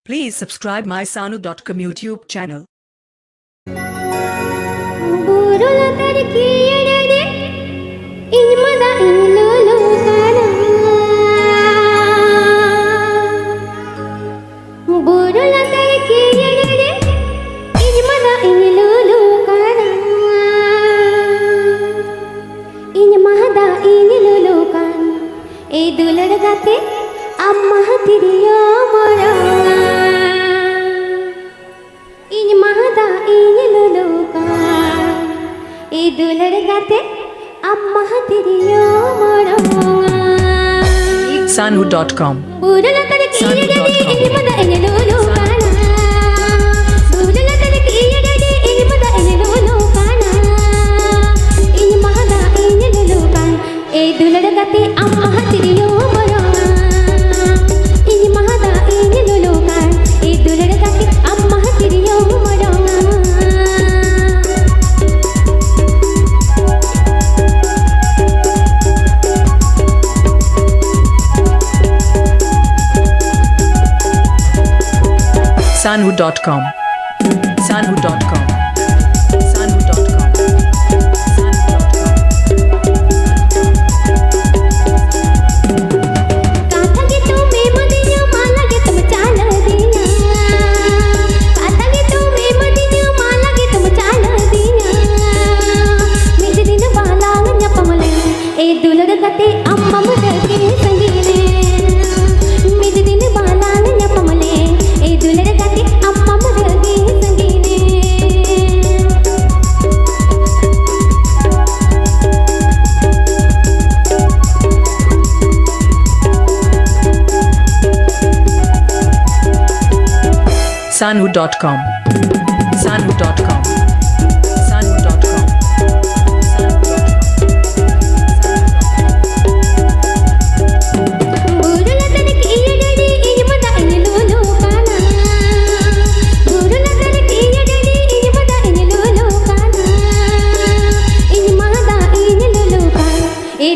Please subscribe my Sanu.com YouTube channel. दुलड़गाते अम्मा तिरियो मोरा इन महदा इन लुलुका ए दुलड़गाते अम्मा तिरियो मोरा Sanu.com. बुरला करे की इन मदा इन लुलुका बुरला करे की इन मदा इन लुलुका इन महदा इन लुलुका ए दुलड़गाते अम्मा तिरियो Sanu.com. Sanu.com. Sanu.com. Sanu.com. Sanu.com. Sanu.com.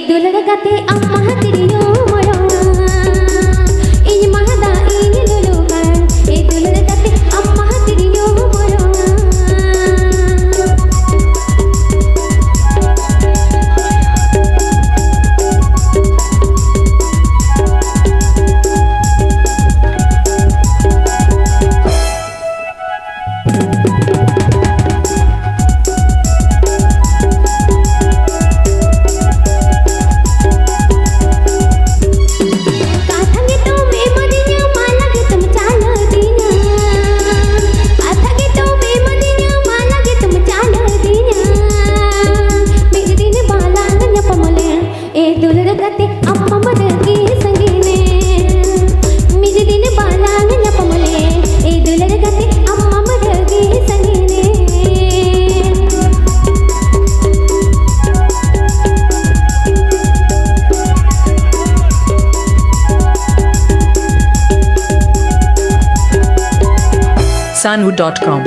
दुलड़गाते अम्मा तिरियो मोरा इन महदा इन लुलुका ए दुलड़गाते अम्मा तिरियो मोरा दुलड़गाते अम्मा मरगी संगीने मिज दिन बालांग नपमले ए दुलड़गाते अम्मा मरगी संगीने Sanu.com.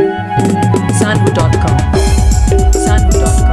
Sanu.com. Sanu.com.